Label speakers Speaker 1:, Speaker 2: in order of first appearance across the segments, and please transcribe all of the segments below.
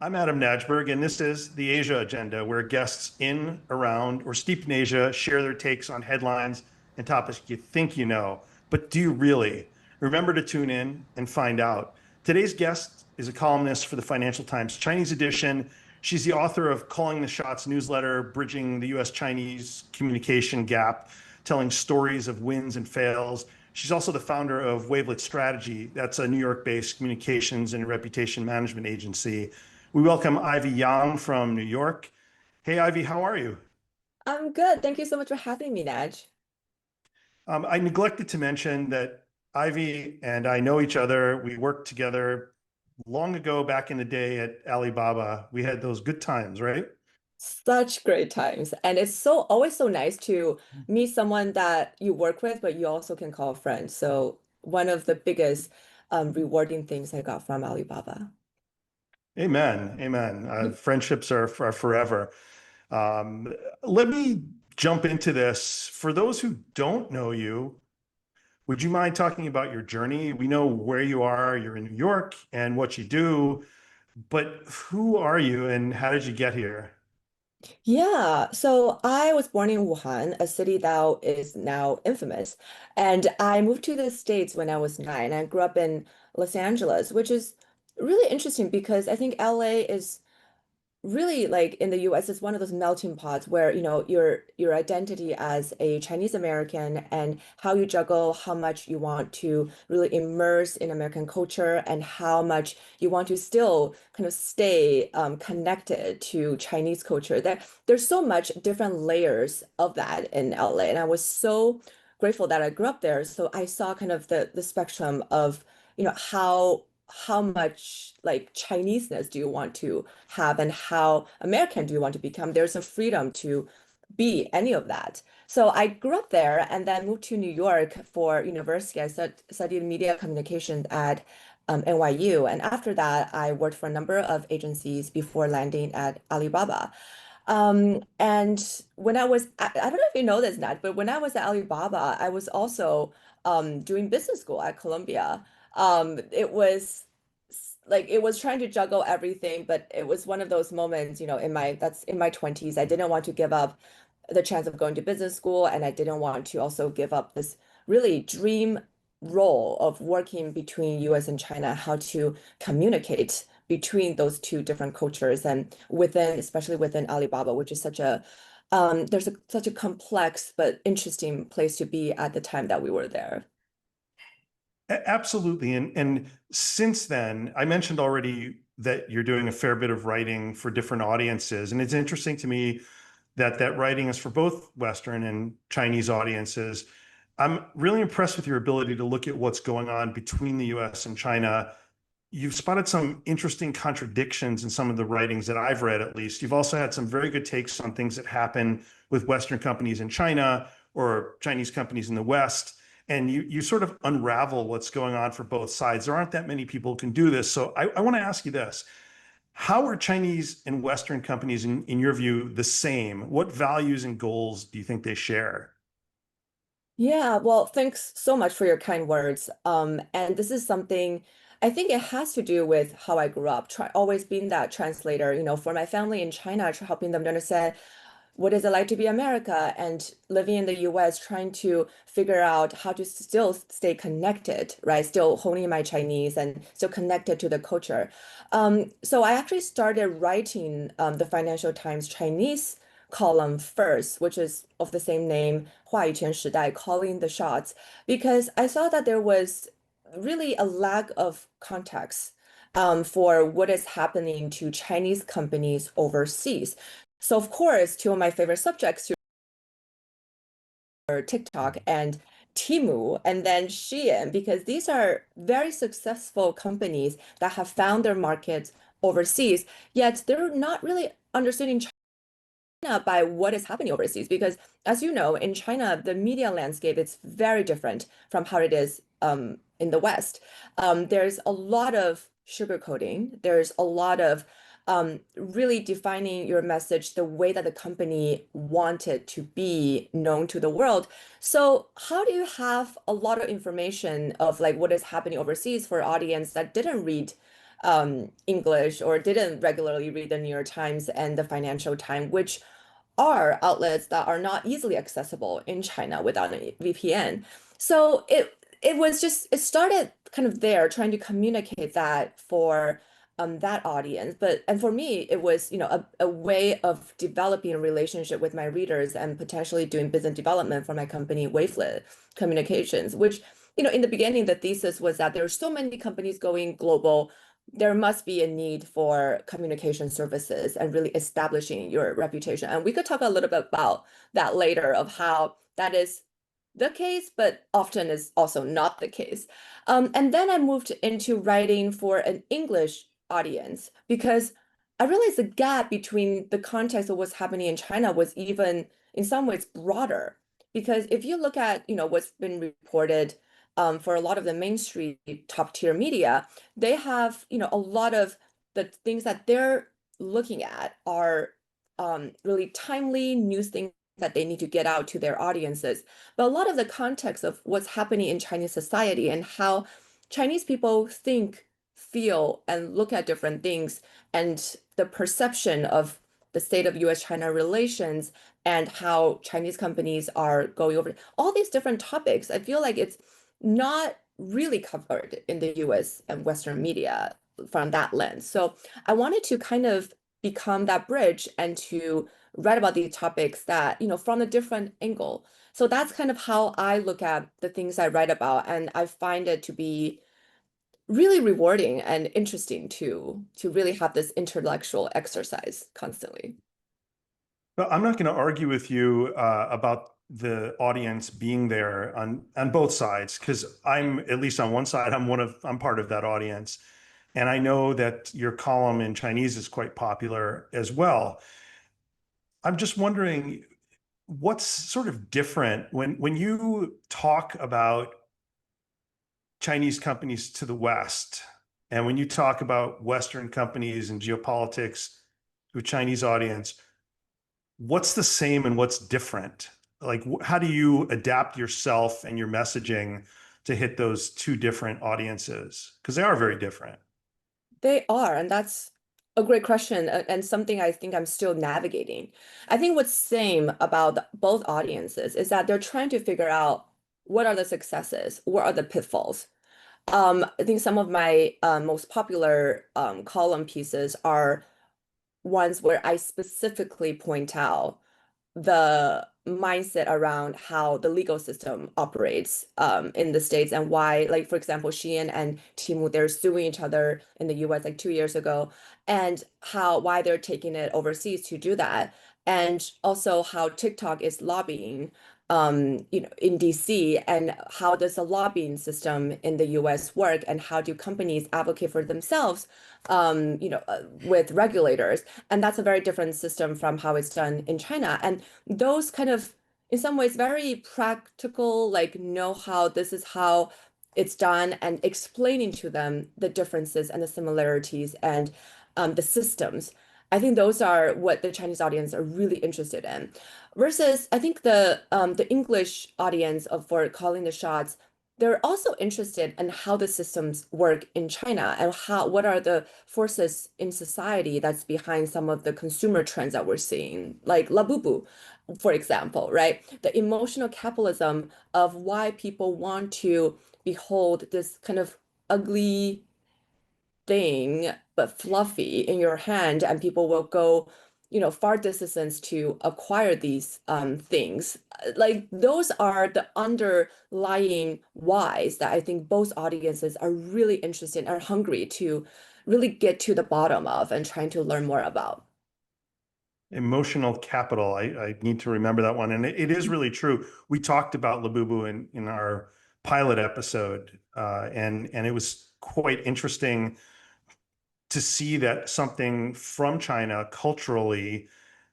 Speaker 1: I'm Adam Najberg, and this is the Asia Agenda, where guests in, around, or steeped in Asia share their takes on headlines and topics you think you know. But do you really? Remember to tune in and find out. Today's guest is a columnist for the Financial Times Chinese edition. She's the author of Calling the Shots newsletter, bridging the US-Chinese communication gap, telling stories of wins and fails. She's also the founder of Wavelet Strategy. That's a New York-based communications and reputation management agency. We welcome Ivy Yang from New York. Hey, Ivy, how are you?
Speaker 2: I'm good. Thank you so much for having me, Naj.
Speaker 1: I neglected to mention that Ivy and I know each other. We worked together long ago back in the day at Alibaba. We had those good times, right?
Speaker 2: Such great times. And it's so always so nice to meet someone that you work with, but you also can call a friend. So one of the biggest rewarding things I got from Alibaba.
Speaker 1: Amen. Amen. Friendships are forever. Let me jump into this. For those who don't know you, would you mind talking about your journey? We know where you are. You're in New York and what you do, but who are you and how did you get here?
Speaker 2: Yeah, so I was born in Wuhan, a city that is now infamous. And I moved to the States when I was 9. I grew up in Los Angeles, which is really interesting because I think LA is really like in the US, it's one of those melting pots where, your identity as a Chinese American and how you juggle how much you want to really immerse in American culture and how much you want to still kind of stay connected to Chinese culture. There's so much different layers of that in LA. And I was so grateful that I grew up there. So I saw kind of the spectrum of, how much like Chineseness do you want to have and how American do you want to become? There's a freedom to be any of that. So I grew up there and then moved to New York for university. I studied media communications at NYU. And after that, I worked for a number of agencies before landing at Alibaba. And when I don't know if you know this, Nat, but when I was at Alibaba, I was also doing business school at Columbia. It was trying to juggle everything, but it was one of those moments, that's in my 20s. I didn't want to give up the chance of going to business school, and I didn't want to also give up this really dream role of working between US and China, how to communicate between those two different cultures and especially within Alibaba, which is such a complex but interesting place to be at the time that we were there.
Speaker 1: Absolutely. And since then, I mentioned already that you're doing a fair bit of writing for different audiences. And it's interesting to me that that writing is for both Western and Chinese audiences. I'm really impressed with your ability to look at what's going on between the US and China. You've spotted some interesting contradictions in some of the writings that I've read, at least. You've also had some very good takes on things that happen with Western companies in China or Chinese companies in the West. And you sort of unravel what's going on for both sides. There aren't that many people who can do this. So I want to ask you this. How are Chinese and Western companies, in your view, the same? What values and goals do you think they share?
Speaker 2: Yeah, well, thanks so much for your kind words. And this is something I think it has to do with how I grew up, always being that translator, for my family in China, helping them to understand what is it like to be America and living in the US, trying to figure out how to still stay connected, right? Still honing my Chinese and still connected to the culture. So I actually started writing the Financial Times Chinese column first, which is of the same name, 话语权时代, calling the shots, because I saw that there was really a lack of context for what is happening to Chinese companies overseas. So of course, two of my favorite subjects are TikTok and Temu, and then Shein, because these are very successful companies that have found their markets overseas, yet they're not really understanding China by what is happening overseas. Because as you know, in China, the media landscape is very different from how it is in the West. There's a lot of sugarcoating. There's a lot of really defining your message the way that the company wanted to be known to the world. So how do you have a lot of information of like what is happening overseas for audience that didn't read English or didn't regularly read the New York Times and the Financial Times, which are outlets that are not easily accessible in China without a VPN. So it was just it started kind of there trying to communicate that for that audience. But and for me, it was, a way of developing a relationship with my readers and potentially doing business development for my company, Wavelet Communications, which, in the beginning, the thesis was that there are so many companies going global. There must be a need for communication services and really establishing your reputation. And we could talk a little bit about that later of how that is the case, but often is also not the case. And then I moved into writing for an English audience because I realized the gap between the context of what's happening in China was even in some ways broader. Because if you look at, what's been reported for a lot of the mainstream top tier media, they have, a lot of the things that they're looking at are really timely news things that they need to get out to their audiences. But a lot of the context of what's happening in Chinese society and how Chinese people think, feel, and look at different things, and the perception of the state of US-China relations and how Chinese companies are going over all these different topics, I feel like it's not really covered in the US and Western media from that lens. So I wanted to kind of become that bridge and to write about these topics that, from a different angle. So that's kind of how I look at the things I write about. And I find it to be really rewarding and interesting to really have this intellectual exercise constantly.
Speaker 1: But I'm not going to argue with you about the audience being there on both sides, because I'm at least on one side, I'm part of that audience. And I know that your column in Chinese is quite popular as well. I'm just wondering what's sort of different when you talk about Chinese companies to the West, and when you talk about Western companies and geopolitics to a Chinese audience, what's the same and what's different? Like, how do you adapt yourself and your messaging to hit those two different audiences? Because they are very different.
Speaker 2: They are, and that's a great question and something I think I'm still navigating. I think what's same about both audiences is that they're trying to figure out what are the successes, what are the pitfalls. I think some of my most popular column pieces are ones where I specifically point out the mindset around how the legal system operates in the States and why, like, for example, Shein and Temu, they're suing each other in the US like 2 years ago, and why they're taking it overseas to do that. And also how TikTok is lobbying in DC, and how does the lobbying system in the US work, and how do companies advocate for themselves, with regulators. And that's a very different system from how it's done in China. And those kind of, in some ways, very practical, like know how this is how it's done, and explaining to them the differences and the similarities and the systems. I think those are what the Chinese audience are really interested in. Versus, I think the English audience of for calling the shots, they're also interested in how the systems work in China and what are the forces in society that's behind some of the consumer trends that we're seeing, like Labubu, for example, right? The emotional capitalism of why people want to behold this kind of ugly thing, but fluffy in your hand, and people will go, far distances to acquire these things. Like those are the underlying whys that I think both audiences are really interested and are hungry to really get to the bottom of and trying to learn more about.
Speaker 1: Emotional capital. I need to remember that one. And it is really true. We talked about Labubu in our pilot episode, and it was quite interesting to see that something from China culturally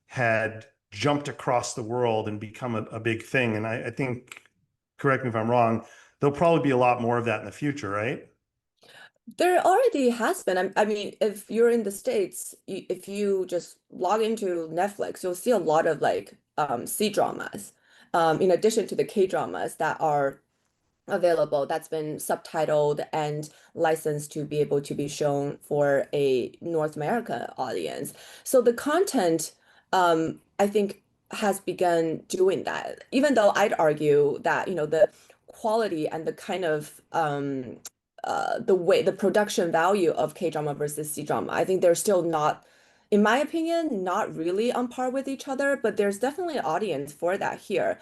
Speaker 1: had jumped across the world and become a big thing. And I think, correct me if I'm wrong, there'll probably be a lot more of that in the future, right?
Speaker 2: There already has been. I mean, if you're in the States, if you just log into Netflix, you'll see a lot of like C dramas, in addition to the K dramas that are available that's been subtitled and licensed to be able to be shown for a North America audience. So the content, I think, has begun doing that. Even though I'd argue that, the quality and the kind of the way the production value of K-drama versus C-drama, I think they're still not, in my opinion, not really on par with each other, but there's definitely an audience for that here.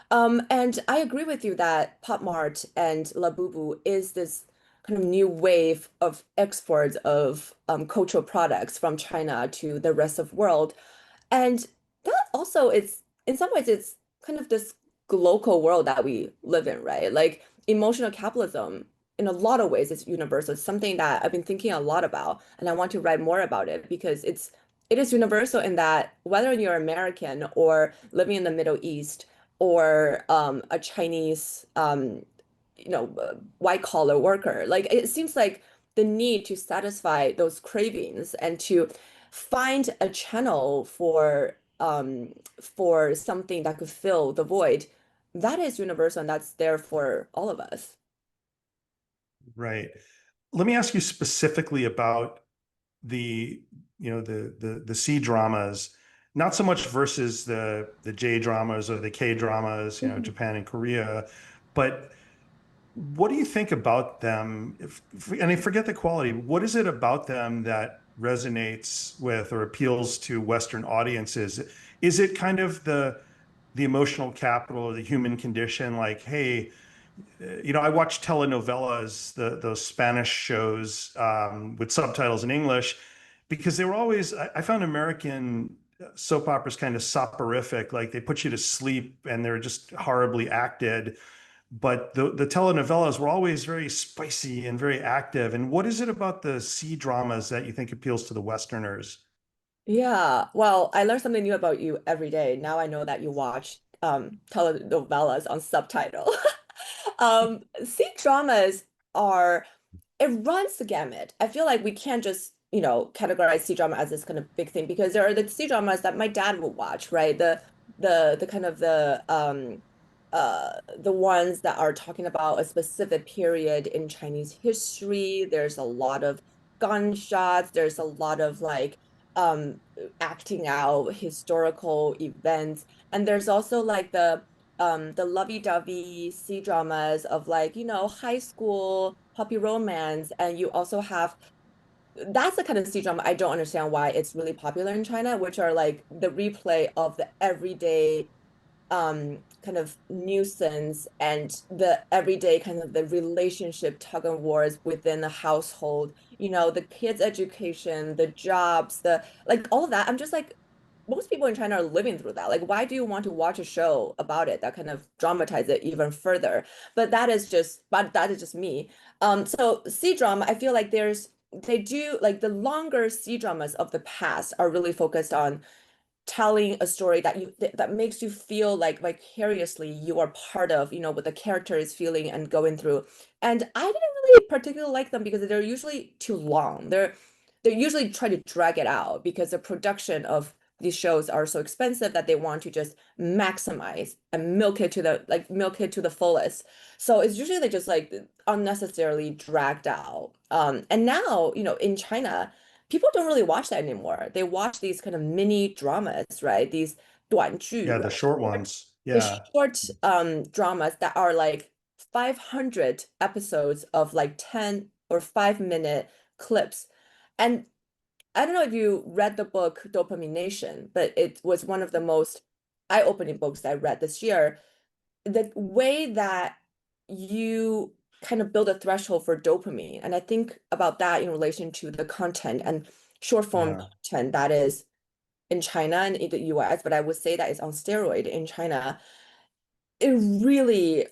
Speaker 2: And I agree with you that Pop Mart and Labubu is this kind of new wave of exports of cultural products from China to the rest of world. And that also is, in some ways, it's kind of this global world that we live in, right? Like emotional capitalism, in a lot of ways, is universal. It's something that I've been thinking a lot about, and I want to write more about it because it is universal in that whether you're American or living in the Middle East or a Chinese, white collar worker, like it seems like the need to satisfy those cravings and to find a channel for something that could fill the void, that is universal and that's there for all of us.
Speaker 1: Right. Let me ask you specifically about the, the C dramas, not so much versus the J dramas or the K dramas,
Speaker 2: Mhm.
Speaker 1: Japan and Korea, but what do you think about them? And I forget the quality. What is it about them that resonates with or appeals to Western audiences? Is it kind of the emotional capital or the human condition? Like, hey, I watch telenovelas, those Spanish shows with subtitles in English, because they were always, I found American soap operas kind of soporific, like they put you to sleep and they're just horribly acted. But the telenovelas were always very spicy and very active. And what is it about the C dramas that you think appeals to the Westerners?
Speaker 2: Yeah, well, I learn something new about you every day. Now I know that you watch telenovelas on subtitle. C-dramas are, it runs the gamut. I feel like we can't just, categorize C-drama as this kind of big thing because there are the C-dramas that my dad will watch, right? The kind of the ones that are talking about a specific period in Chinese history. There's a lot of gunshots, there's a lot of like um acting out historical events. And there's also like the lovey-dovey C dramas of like, high school puppy romance. And you also have, that's the kind of C drama I don't understand why it's really popular in China, which are like the replay of the everyday kind of nuisance and the everyday kind of the relationship tug and wars within the household, the kids' education, the jobs, the like all of that. I'm just like, most people in China are living through that. Like, why do you want to watch a show about it that kind of dramatize it even further? But that is just me. So C drama, I feel like they do like the longer C dramas of the past are really focused on telling a story that makes you feel like vicariously you are part of, what the character is feeling and going through. And I didn't really particularly like them because they're usually too long. They usually try to drag it out because the production of these shows are so expensive that they want to just maximize and milk it to the fullest. So it's usually just like unnecessarily dragged out. And now, in China, people don't really watch that anymore. They watch these kind of mini dramas, right? These 短剧,
Speaker 1: Yeah, the
Speaker 2: right?
Speaker 1: short ones.
Speaker 2: The
Speaker 1: Yeah.
Speaker 2: short dramas that are like 500 episodes of like 10 or 5 minute clips. And I don't know if you read the book Dopamine, but it was one of the most eye-opening books I read this year. The way that you kind of build a threshold for dopamine, and I think about that in relation to the content and short form
Speaker 1: Yeah.
Speaker 2: content that is in China and in the US, but I would say that it's on steroid in China. It really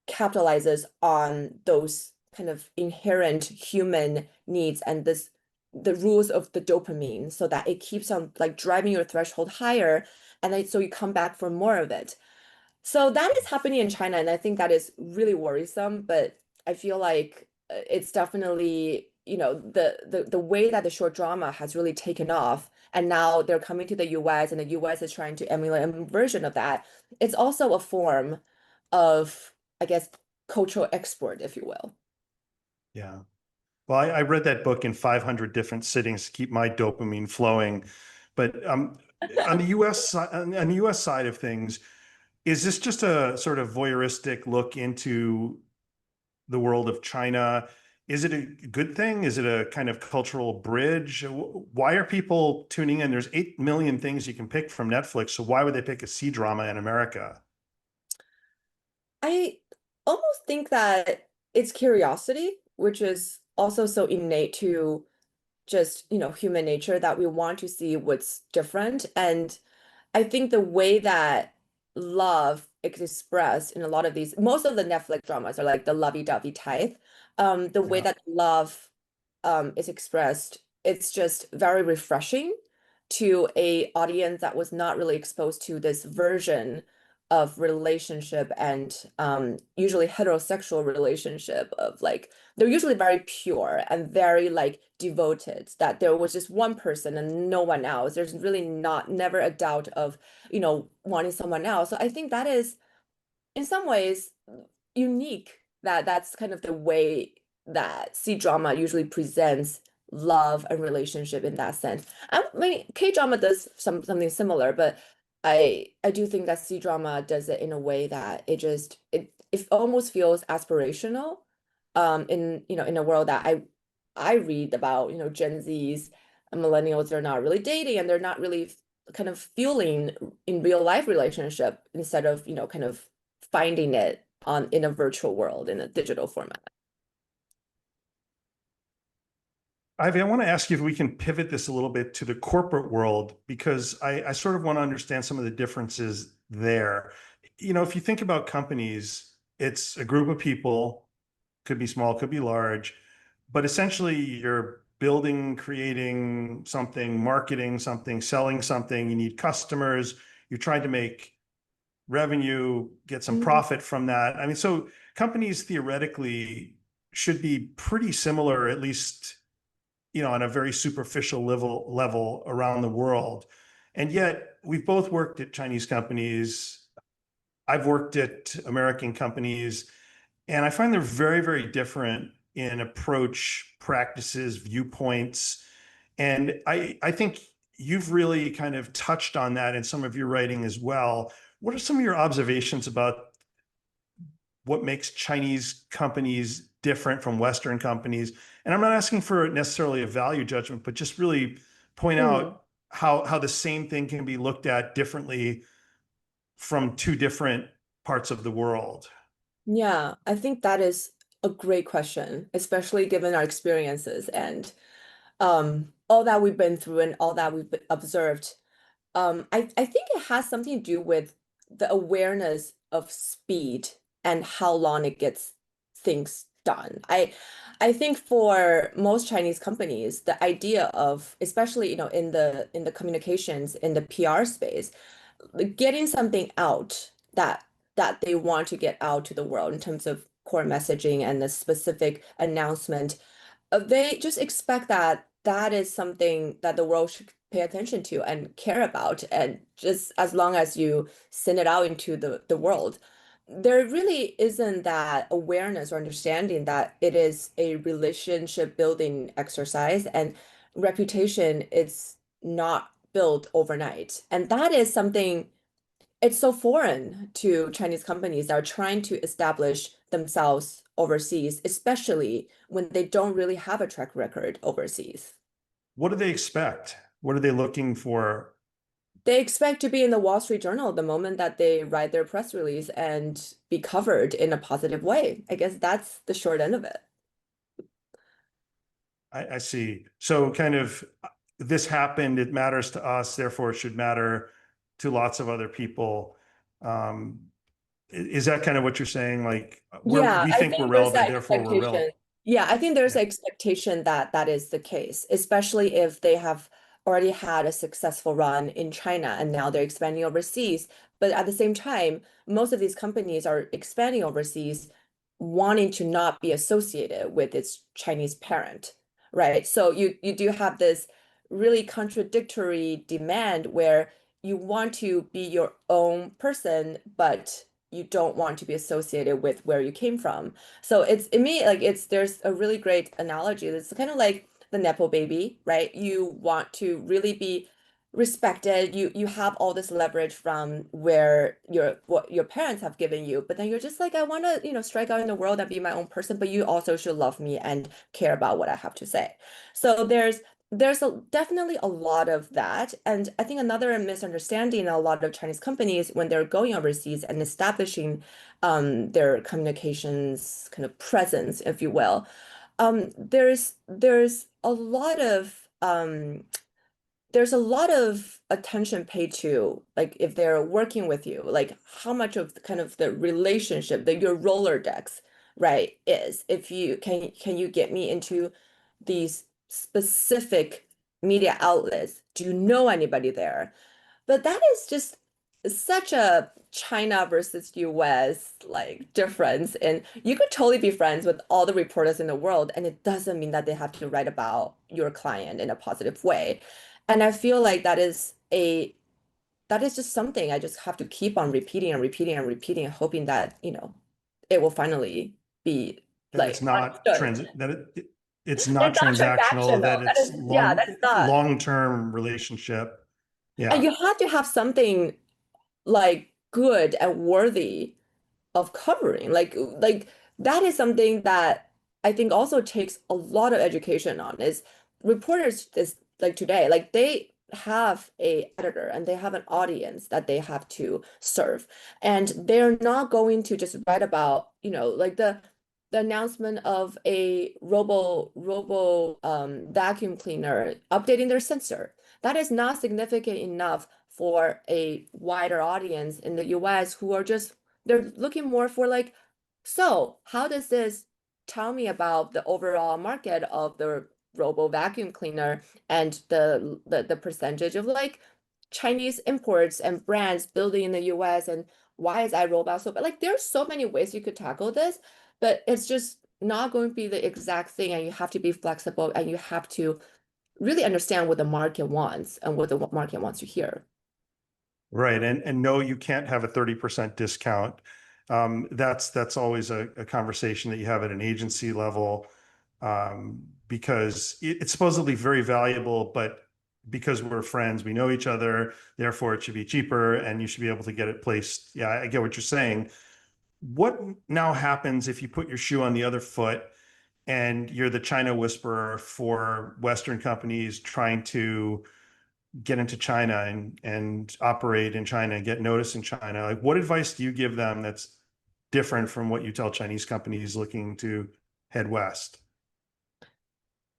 Speaker 2: capitalizes on those kind of inherent human needs and the rules of the dopamine so that it keeps on like driving your threshold higher, and then so you come back for more of it. So that is happening in China, and I think that is really worrisome. But I feel like it's definitely, the way that the short drama has really taken off, and now they're coming to the US, and the US is trying to emulate a version of that. It's also a form of, I guess, cultural export, if you will.
Speaker 1: Yeah. Well, I read that book in 500 different sittings to keep my dopamine flowing. But on the US side of things, is this just a sort of voyeuristic look into the world of China? Is it a good thing? Is it a kind of cultural bridge? Why are people tuning in? There's 8 million things you can pick from Netflix. So why would they pick a C drama in America?
Speaker 2: I almost think that it's curiosity, which is also so innate to just, human nature that we want to see what's different. And I think the way that love is expressed in a lot of these, most of the Netflix dramas are like the lovey-dovey type. The way
Speaker 1: Yeah.
Speaker 2: that love is expressed, it's just very refreshing to a audience that was not really exposed to this version of relationship and usually heterosexual relationship of like they're usually very pure and very like devoted that there was just one person and no one else. There's really not never a doubt of wanting someone else. So I think that is in some ways unique that that's kind of the way that C drama usually presents love and relationship in that sense. I mean, K drama does something similar, but I do think that C drama does it in a way that it almost feels aspirational. In in a world that I read about Gen Zs and millennials, they're not really dating and they're not really kind of feeling in real life relationship instead of kind of finding it on in a virtual world in a digital format.
Speaker 1: Ivy, I want to ask you if we can pivot this a little bit to the corporate world, because I sort of want to understand some of the differences there. If you think about companies, it's a group of people, could be small, could be large, but essentially you're building, creating something, marketing something, selling something. You need customers. You're trying to make revenue, get some
Speaker 2: Mhm.
Speaker 1: profit from that. I mean, so companies theoretically should be pretty similar, at least on a very superficial level around the world. And yet we've both worked at Chinese companies. I've worked at American companies, and I find they're very, very different in approach, practices, viewpoints. And I think you've really kind of touched on that in some of your writing as well. What are some of your observations about what makes Chinese companies different from Western companies? And I'm not asking for necessarily a value judgment, but just really point
Speaker 2: Mm.
Speaker 1: out how the same thing can be looked at differently from two different parts of the world.
Speaker 2: Yeah, I think that is a great question, especially given our experiences and all that we've been through and all that observed. I think it has something to do with the awareness of speed and how long it gets things done. I think for most Chinese companies, the idea of, especially, in the communications, in the PR space, getting something out that they want to get out to the world in terms of core messaging and the specific announcement, they just expect that that is something that the world should pay attention to and care about. And just as long as you send it out into the world, there really isn't that awareness or understanding that it is a relationship building exercise and reputation is not built overnight. And that is something it's so foreign to Chinese companies that are trying to establish themselves overseas, especially when they don't really have a track record overseas.
Speaker 1: What do they expect? What are they looking for?
Speaker 2: They expect to be in the Wall Street Journal the moment that they write their press release and be covered in a positive way. I guess that's the short end of it.
Speaker 1: I see. So kind of this happened, it matters to us, therefore it should matter to lots of other people. Um, is that kind of what you're saying? Like
Speaker 2: Yeah,
Speaker 1: we
Speaker 2: I
Speaker 1: think we're
Speaker 2: think there's
Speaker 1: relevant,
Speaker 2: that
Speaker 1: therefore we're
Speaker 2: expectation.
Speaker 1: relevant.
Speaker 2: Yeah, I think there's
Speaker 1: Yeah.
Speaker 2: an expectation that that is the case, especially if they have already had a successful run in China and now they're expanding overseas. But at the same time, most of these companies are expanding overseas, wanting to not be associated with its Chinese parent, right? So you do have this really contradictory demand where you want to be your own person, but you don't want to be associated with where you came from. So it's in me like it's there's a really great analogy. It's kind of like the Nepo baby, right? You want to really be respected. You have all this leverage from where your what your parents have given you, but then you're just like, I want to, strike out in the world and be my own person, but you also should love me and care about what I have to say. So definitely a lot of that. And I think another misunderstanding in a lot of Chinese companies when they're going overseas and establishing their communications kind of presence, if you will, there's a lot of attention paid to like if they're working with you, like how much of kind of the relationship that your Rolodex, right, is. If you can you get me into these specific media outlets? Do you know anybody there? But that is just such a China versus US like difference. And you could totally be friends with all the reporters in the world, and it doesn't mean that they have to write about your client in a positive way. And I feel like that is just something I just have to keep on repeating and repeating and repeating, and hoping that, it will finally be
Speaker 1: That
Speaker 2: like
Speaker 1: it's not
Speaker 2: understood.
Speaker 1: it's not
Speaker 2: It's not
Speaker 1: transactional,
Speaker 2: transactional.
Speaker 1: that
Speaker 2: That
Speaker 1: it's
Speaker 2: is, yeah, that's not.
Speaker 1: long-term relationship.
Speaker 2: And
Speaker 1: Yeah.
Speaker 2: you have to have something like good and worthy of covering. Like that is something that I think also takes a lot of education on is reporters is like today, like they have a editor and they have an audience that they have to serve. And they're not going to just write about, like the announcement of a robo vacuum cleaner updating their sensor. That is not significant enough for a wider audience in the US who are just they're looking more for like, so how does this tell me about the overall market of the robo vacuum cleaner and the percentage of like Chinese imports and brands building in the US, and why is iRobot so bad? Like there's so many ways you could tackle this, but it's just not going to be the exact thing, and you have to be flexible and you have to really understand what the market wants and what the market wants to hear.
Speaker 1: Right. And no, you can't have a 30% discount. That's always a conversation that you have at an agency level, because it's supposedly very valuable, but because we're friends, we know each other, therefore it should be cheaper and you should be able to get it placed. Yeah, I get what you're saying. What now happens if you put your shoe on the other foot and you're the China whisperer for Western companies trying to get into China and operate in China and get noticed in China? Like, what advice do you give them that's different from what you tell Chinese companies looking to head west?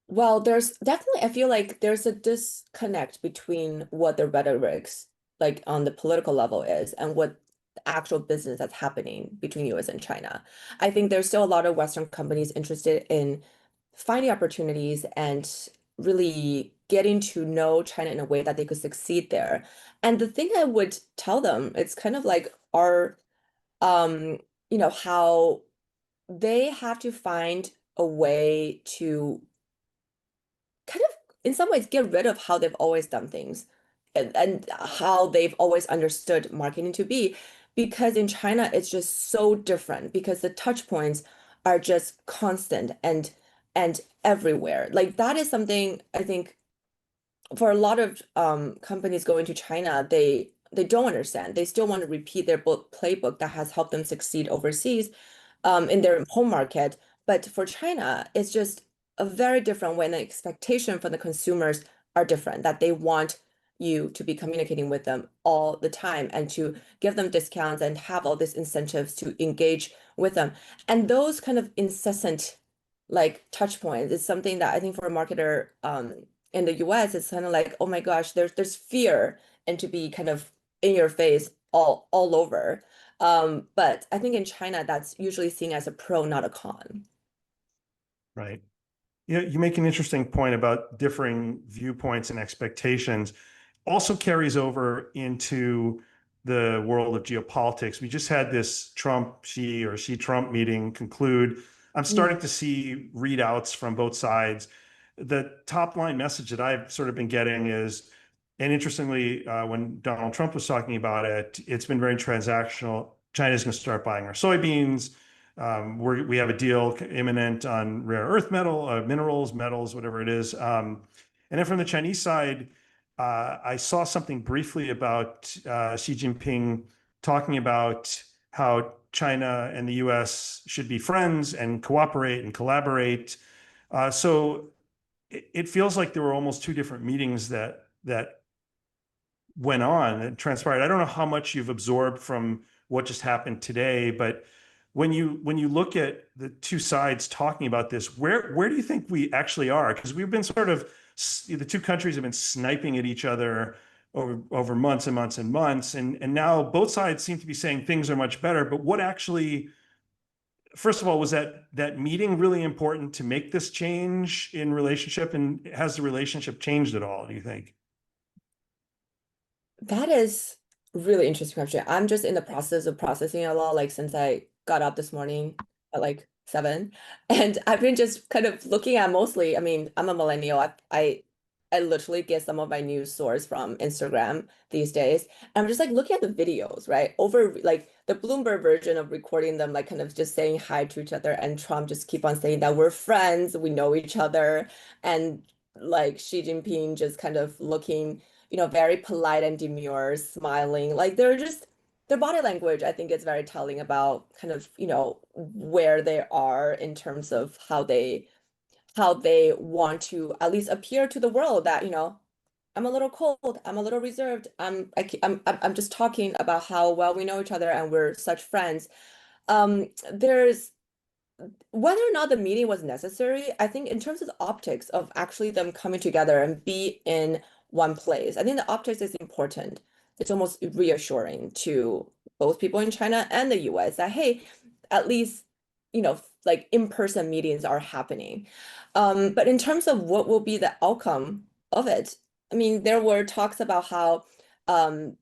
Speaker 2: Well, there's definitely, I feel like there's a disconnect between what the rhetorics, like on the political level, is and what the actual business that's happening between US and China. I think there's still a lot of Western companies interested in finding opportunities and really getting to know China in a way that they could succeed there. And the thing I would tell them, it's kind of like um, how they have to find a way to kind of in some ways get rid of how they've always done things, and how they've always understood marketing to be, because in China it's just so different because the touch points are just constant and everywhere. Like that is something I think for a lot of companies going to China, they don't understand. They still want to repeat their book playbook that has helped them succeed overseas, in their home market. But for China, it's just a very different when the expectation from the consumers are different, that they want you to be communicating with them all the time and to give them discounts and have all these incentives to engage with them. And those kind of incessant like touch points is something that I think for a marketer in the US, it's kind of like, oh my gosh, there's fear and to be kind of in your face all over. But I think in China, that's usually seen as a pro, not a con.
Speaker 1: Right. You make an interesting point about differing viewpoints and expectations. Also carries over into the world of geopolitics. We just had this Trump Xi or Xi Trump meeting conclude. I'm
Speaker 2: Mm.
Speaker 1: starting to see readouts from both sides. The top line message that I've sort of been getting is, and interestingly, when Donald Trump was talking about it, it's been very transactional. China's going to start buying our soybeans. We have a deal imminent on rare earth minerals, metals, whatever it is. And then from the Chinese side, I saw something briefly about Xi Jinping talking about how China and the US should be friends and cooperate and collaborate. So it feels like there were almost two different meetings that went on and transpired. I don't know how much you've absorbed from what just happened today, but when you look at the two sides talking about this, where do you think we actually are? Because we've been sort of the two countries have been sniping at each other over months and months and months, and now both sides seem to be saying things are much better. But what actually, first of all, was that meeting really important to make this change in relationship, and has the relationship changed at all, do you think?
Speaker 2: That is a really interesting question. I'm just in the process of processing a lot, like since I got up this morning at like 7. And I've been just kind of looking at mostly, I mean, I'm a millennial. I literally get some of my news source from Instagram these days. And I'm just like looking at the videos, right? Over like the Bloomberg version of recording them, like kind of just saying hi to each other, and Trump just keep on saying that we're friends, we know each other, and like Xi Jinping just kind of looking very polite and demure, smiling. Like they're just their body language, I think, is very telling about kind of, where they are in terms of how they want to at least appear to the world that, I'm a little cold, I'm a little reserved. I'm just talking about how well we know each other and we're such friends. There's whether or not the meeting was necessary, I think in terms of the optics of actually them coming together and be in one place, I think the optics is important. It's almost reassuring to both people in China and the US that, hey, at least, like in-person meetings are happening. But in terms of what will be the outcome of it, I mean, there were talks about how um,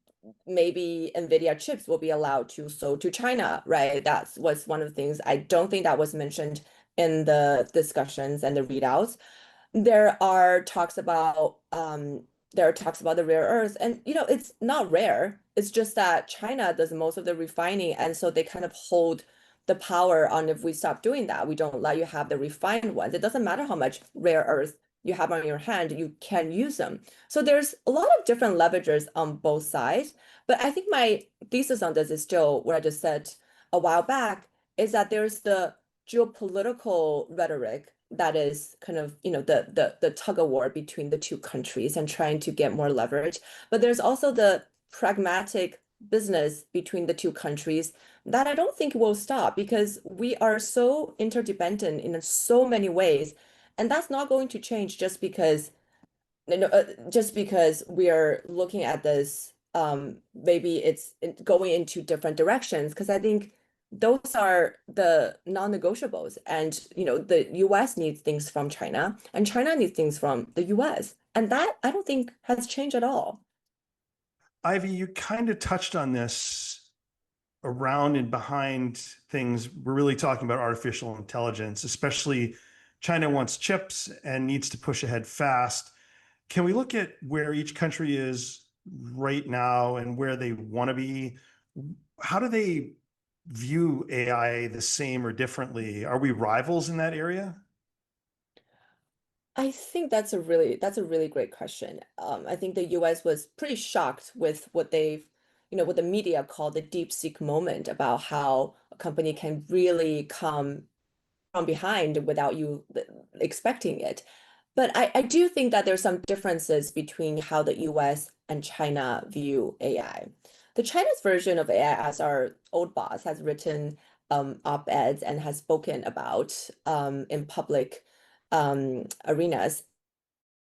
Speaker 2: maybe NVIDIA chips will be allowed to sold to China, right? That was one of the things. I don't think that was mentioned in the discussions and the readouts. There are talks about the rare earths, and it's not rare. It's just that China does most of the refining, and so they kind of hold the power on if we stop doing that, we don't let you have the refined ones. It doesn't matter how much rare earth you have on your hand, you can use them. So there's a lot of different leverages on both sides. But I think my thesis on this is still what I just said a while back, is that there's the geopolitical rhetoric that is kind of, the tug of war between the two countries and trying to get more leverage. But there's also the pragmatic business between the two countries that I don't think will stop because we are so interdependent in so many ways. And that's not going to change just because we are looking at this, maybe it's going into different directions, because I think those are the non-negotiables. And, the US needs things from China, and China needs things from the US. And that I don't think has changed at all.
Speaker 1: Ivy, you kind of touched on this around and behind things. We're really talking about artificial intelligence, especially China wants chips and needs to push ahead fast. Can we look at where each country is right now and where they want to be? How do they view AI the same or differently? Are we rivals in that area?
Speaker 2: I think that's a really great question. I think the US was pretty shocked with what the media called the deep seek moment, about how a company can really come from behind without you expecting it. But I do think that there's some differences between how the US and China view AI. The China's version of AI, as our old boss has written op-eds and has spoken about in public arenas,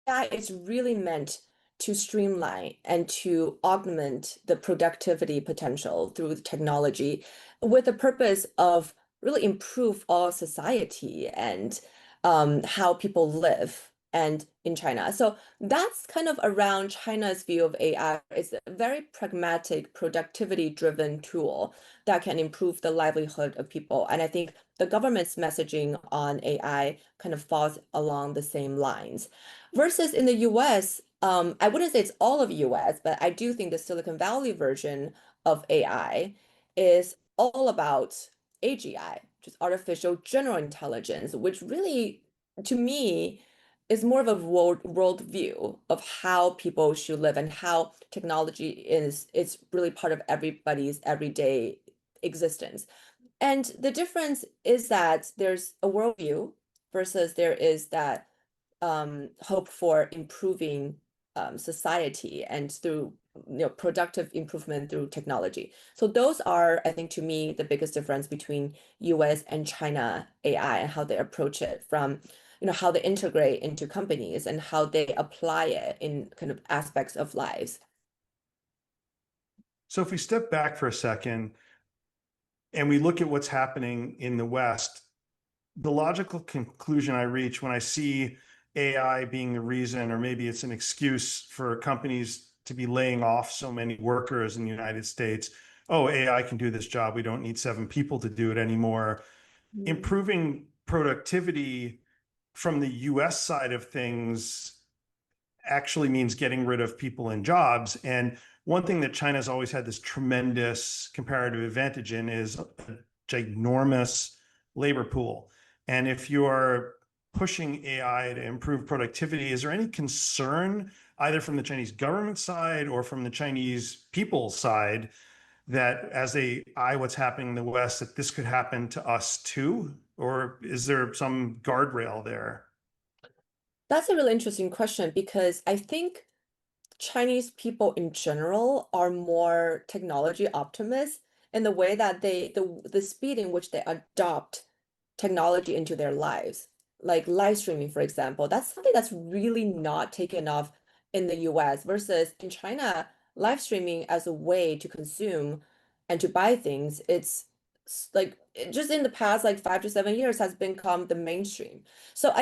Speaker 2: that is really meant to streamline and to augment the productivity potential through technology with the purpose of really improve all society and how people live and in China. So that's kind of around China's view of AI. It's a very pragmatic, productivity-driven tool that can improve the livelihood of people. And I think the government's messaging on AI kind of falls along the same lines. Versus in the US, I wouldn't say it's all of US, but I do think the Silicon Valley version of AI is all about AGI, just artificial general intelligence, which really, to me, is more of a world view of how people should live and how technology is it's really part of everybody's everyday existence. And the difference is that there's a worldview versus there is that hope for improving society and through productive improvement through technology. So those are, I think, to me, the biggest difference between US and China AI and how they approach it from, how they integrate into companies and how they apply it in kind of aspects of lives.
Speaker 1: So if we step back for a second and we look at what's happening in the West, the logical conclusion I reach when I see AI being the reason, or maybe it's an excuse for companies to be laying off so many workers in the United States. Oh, AI can do this job. We don't need 7 people to do it anymore.
Speaker 2: Mm.
Speaker 1: Improving productivity from the US side of things actually means getting rid of people in jobs. And one thing that China's always had this tremendous comparative advantage in is a ginormous labor pool. And if you're pushing AI to improve productivity, is there any concern either from the Chinese government side or from the Chinese people side that as they eye what's happening in the West, that this could happen to us too? Or is there some guardrail there?
Speaker 2: That's a really interesting question because I think Chinese people in general are more technology optimists in the way that the speed in which they adopt technology into their lives. Like live streaming, for example, that's something that's really not taken off in the US versus in China, live streaming as a way to consume and to buy things, like just in the past like 5 to 7 years has become the mainstream. So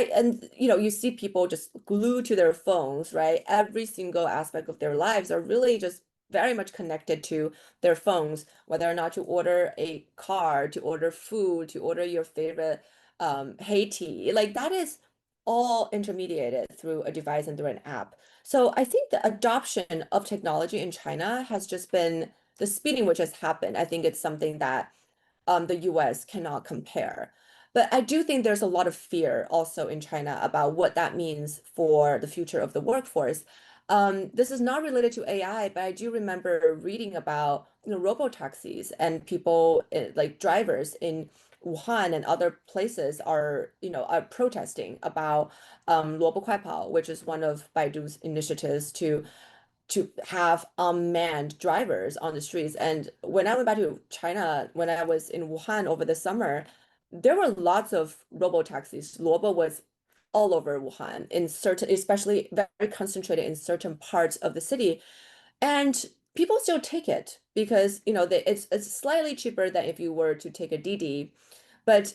Speaker 2: you see people just glued to their phones, right? Every single aspect of their lives are really just very much connected to their phones, whether or not to order a car, to order food, to order your favorite hey tea. Like that is all intermediated through a device and through an app. So I think the adoption of technology in China has just been the speed in which has happened. I think it's something that the US cannot compare. But I do think there's a lot of fear also in China about what that means for the future of the workforce. This is not related to AI, but I do remember reading about robo taxis and people like drivers in Wuhan and other places are protesting about 萝卜快跑, which is one of Baidu's initiatives to have unmanned drivers on the streets. And when I went back to China, when I was in Wuhan over the summer, there were lots of robo taxis. Luobo was all over Wuhan in certain, especially very concentrated in certain parts of the city. And people still take it because, it's slightly cheaper than if you were to take a Didi, but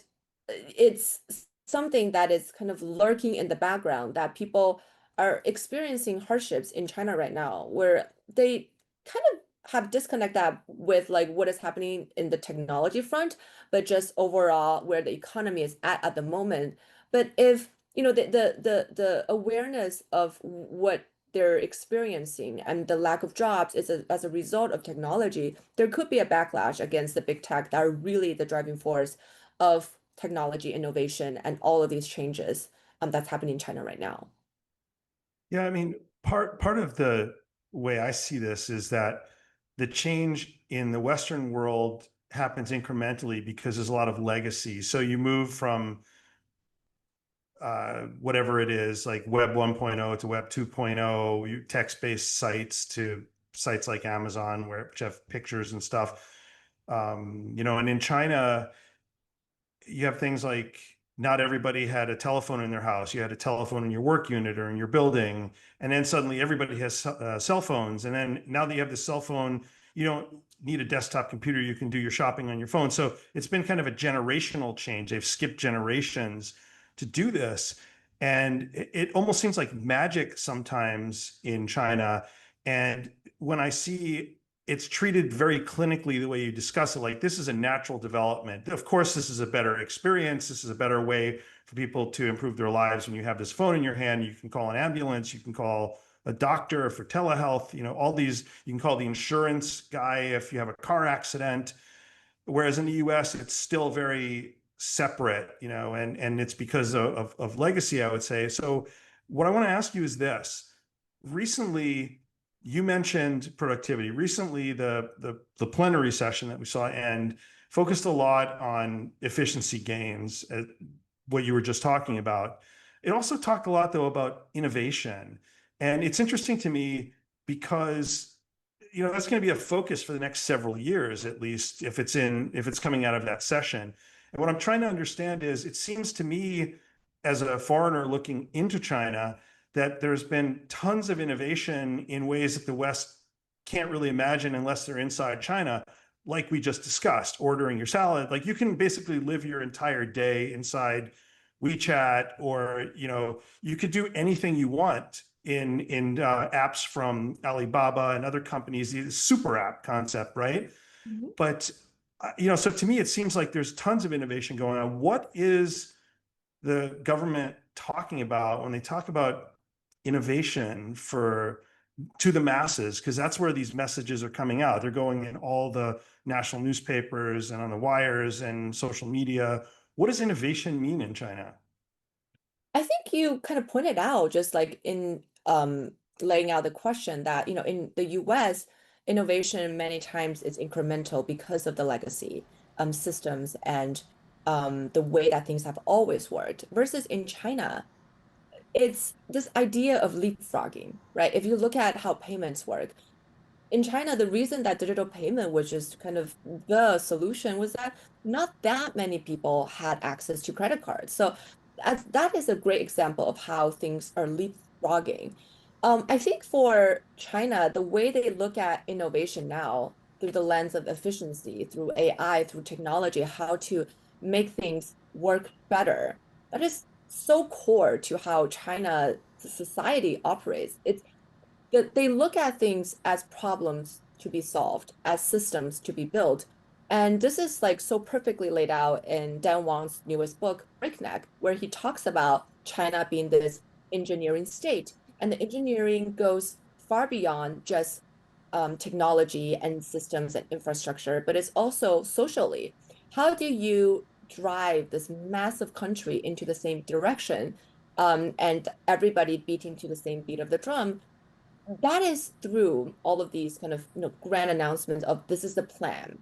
Speaker 2: it's something that is kind of lurking in the background that people are experiencing hardships in China right now, where they kind of have disconnect that with like what is happening in the technology front, but just overall where the economy is at the moment. But if the awareness of what they're experiencing and the lack of jobs is as a result of technology, there could be a backlash against the big tech that are really the driving force of technology innovation and all of these changes that's happening in China right now.
Speaker 1: Yeah, I mean, part of the way I see this is that the change in the Western world happens incrementally because there's a lot of legacy. So you move from whatever it is, like Web 1.0 to Web 2.0, text-based sites to sites like Amazon, which have pictures and stuff. And in China, you have things like not everybody had a telephone in their house. You had a telephone in your work unit or in your building. And then suddenly everybody has cell phones. And then now that you have the cell phone, you don't need a desktop computer. You can do your shopping on your phone. So it's been kind of a generational change. They've skipped generations to do this. And it almost seems like magic sometimes in China. And when I see it's treated very clinically the way you discuss it, like this is a natural development. Of course, this is a better experience. This is a better way for people to improve their lives. When you have this phone in your hand, you can call an ambulance, you can call a doctor for telehealth, all these, you can call the insurance guy if you have a car accident. whereas in the US, it's still very separate, and it's because of legacy, I would say. So what I want to ask you is this. Recently, you mentioned productivity. Recently, the plenary session that we saw end focused a lot on efficiency gains, what you were just talking about. It also talked a lot, though, about innovation. And it's interesting to me because that's going to be a focus for the next several years, at least if it's coming out of that session. And what I'm trying to understand is, it seems to me, as a foreigner looking into China, that there's been tons of innovation in ways that the West can't really imagine unless they're inside China, like we just discussed, ordering your salad. Like, you can basically live your entire day inside WeChat, or you could do anything you want in apps from Alibaba and other companies, the super app concept, right?
Speaker 2: Mhm.
Speaker 1: But so to me, it seems like there's tons of innovation going on. What is the government talking about when they talk about innovation to the masses? Because that's where these messages are coming out. They're going in all the national newspapers and on the wires and social media. What does innovation mean in China?
Speaker 2: I think you kind of pointed out, just like in laying out the question, that in the US, innovation many times is incremental because of the legacy systems and the way that things have always worked. Versus in China, it's this idea of leapfrogging, right? If you look at how payments work, in China, the reason that digital payment was just kind of the solution was that not that many people had access to credit cards. So that is a great example of how things are leapfrogging. I think for China, the way they look at innovation now through the lens of efficiency, through AI, through technology, how to make things work better, that is so core to how China society operates. It's that they look at things as problems to be solved, as systems to be built. And this is like so perfectly laid out in Dan Wang's newest book, Breakneck, where he talks about China being this engineering state. And the engineering goes far beyond just technology and systems and infrastructure, but it's also socially. How do you drive this massive country into the same direction, and everybody beating to the same beat of the drum? That is through all of these kind of grand announcements of this is the plan,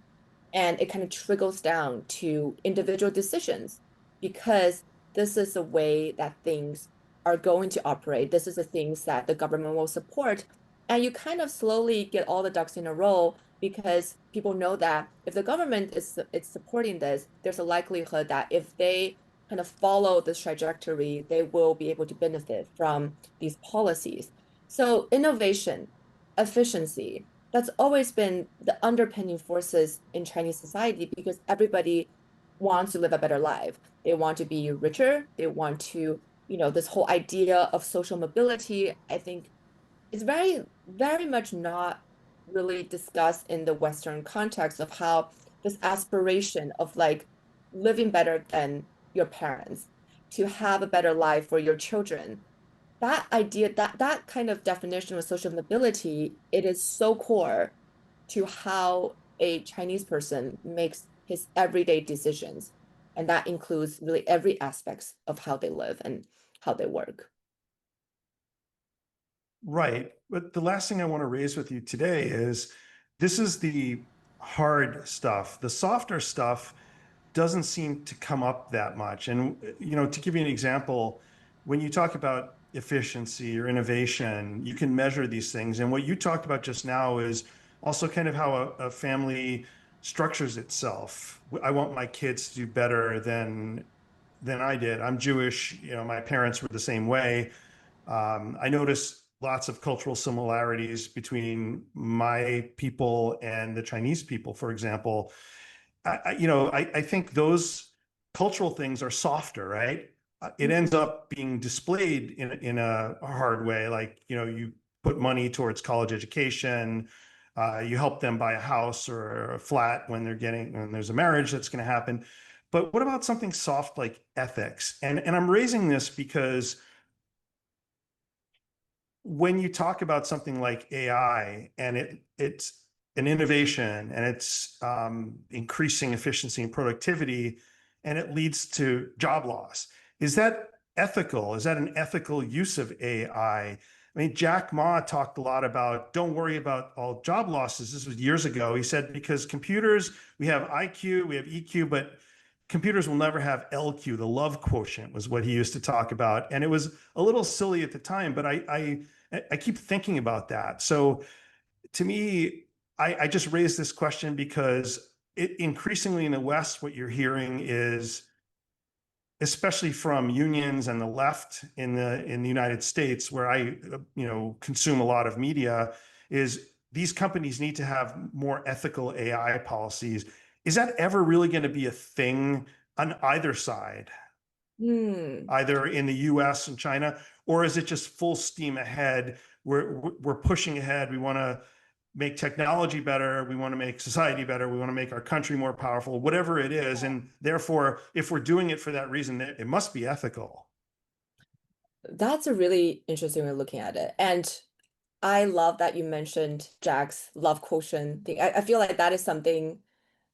Speaker 2: and it kind of trickles down to individual decisions, because this is the way that things are going to operate. This is the things that the government will support, and you kind of slowly get all the ducks in a row, because people know that if the government is supporting this, there's a likelihood that if they kind of follow this trajectory, they will be able to benefit from these policies. So innovation, efficiency, that's always been the underpinning forces in Chinese society, because everybody wants to live a better life. They want to be richer. They want to, this whole idea of social mobility, I think, is very, very much not really discussed in the Western context of how this aspiration of like living better than your parents, to have a better life for your children, that idea, that kind of definition of social mobility, it is so core to how a Chinese person makes his everyday decisions. And that includes really every aspects of how they live and how they work.
Speaker 1: Right. But the last thing I want to raise with you today is, this is the hard stuff. The softer stuff doesn't seem to come up that much. And, to give you an example, when you talk about efficiency or innovation, you can measure these things. And what you talked about just now is also kind of how a family structures itself. I want my kids to do better than I did. I'm Jewish. My parents were the same way. I notice lots of cultural similarities between my people and the Chinese people, for example. I think those cultural things are softer, right? It ends up being displayed in a hard way. Like, you put money towards college education, you help them buy a house or a flat when there's a marriage that's going to happen. But what about something soft like ethics? And I'm raising this because when you talk about something like AI, and it's an innovation and it's increasing efficiency and productivity, and it leads to job loss. Is that ethical? Is that an ethical use of AI? I mean, Jack Ma talked a lot about don't worry about all job losses. This was years ago. He said, because computers, we have IQ, we have EQ, but computers will never have LQ. The love quotient was what he used to talk about. And it was a little silly at the time, but I keep thinking about that. So to me, I just raised this question because increasingly in the West, what you're hearing is, especially from unions and the left in the United States, where I consume a lot of media, is these companies need to have more ethical AI policies. Is that ever really going to be a thing on either side,
Speaker 2: Hmm.
Speaker 1: either in the US and China, or is it just full steam ahead? We're pushing ahead. We want to make technology better. We want to make society better. We want to make our country more powerful, whatever it is. And therefore, if we're doing it for that reason, it must be ethical.
Speaker 2: That's a really interesting way of looking at it. And I love that you mentioned Jack's love quotient thing. I feel like that is something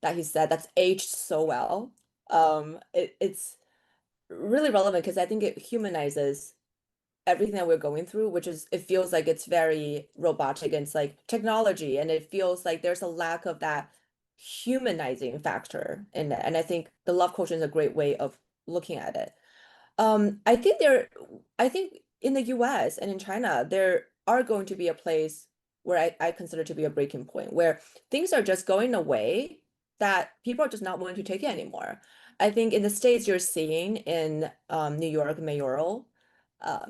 Speaker 2: that he said that's aged so well. It's really relevant because I think it humanizes everything that we're going through, which is it feels like it's very robotic and it's like technology, and it feels like there's a lack of that humanizing factor in it. And I think the love quotient is a great way of looking at it. I think in the US and in China, there are going to be a place where I consider to be a breaking point where things are just going away that people are just not willing to take it anymore. I think in the States, you're seeing in New York mayoral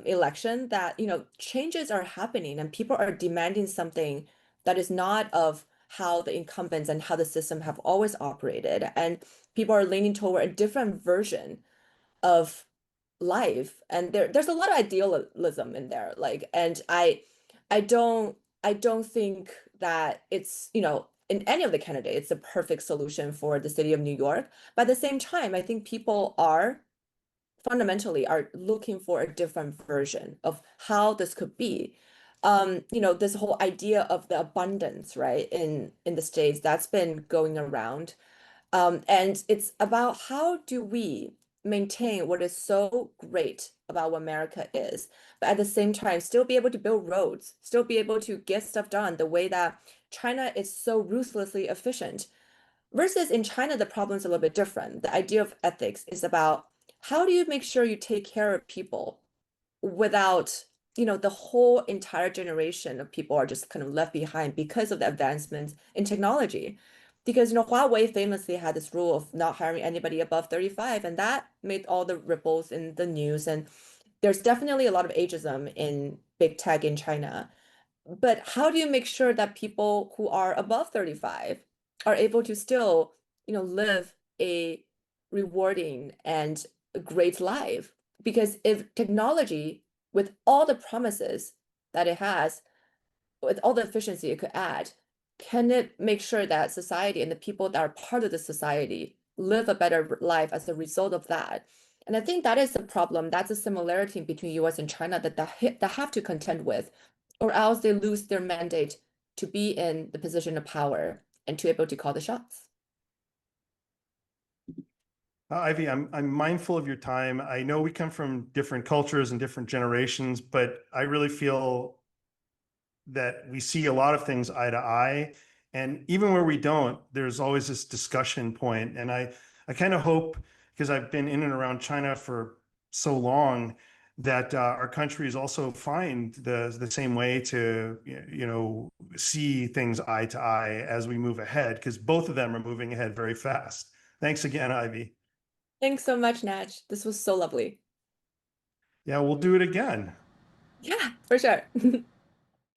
Speaker 2: election that, changes are happening and people are demanding something that is not of how the incumbents and how the system have always operated. And people are leaning toward a different version of life, and there's a lot of idealism in there, like, and I don't think that it's, in any of the candidates a perfect solution for the city of New York, but at the same time I think people are fundamentally are looking for a different version of how this could be. This whole idea of the abundance, right, in the States that's been going around, and it's about how do we maintain what is so great about what America is, but at the same time still be able to build roads, still be able to get stuff done the way that China is so ruthlessly efficient. Versus in China, the problem is a little bit different. The idea of ethics is about how do you make sure you take care of people without, the whole entire generation of people are just kind of left behind because of the advancements in technology. Because, Huawei famously had this rule of not hiring anybody above 35, and that made all the ripples in the news. And there's definitely a lot of ageism in big tech in China. But how do you make sure that people who are above 35 are able to still, live a rewarding and a great life? Because if technology, with all the promises that it has, with all the efficiency it could add, can it make sure that society and the people that are part of the society live a better life as a result of that? And I think that is the problem. That's a similarity between US and China that have to contend with, or else they lose their mandate to be in the position of power and to be able to call the shots.
Speaker 1: Ivy, I'm mindful of your time. I know we come from different cultures and different generations, but I really feel that we see a lot of things eye to eye. And even where we don't, there's always this discussion point. And I kind of hope, because I've been in and around China for so long, that our countries also find the same way to see things eye to eye as we move ahead, because both of them are moving ahead very fast. Thanks again, Ivy.
Speaker 2: Thanks so much, Natch. This was so lovely.
Speaker 1: Yeah, we'll do it again.
Speaker 2: Yeah, for sure.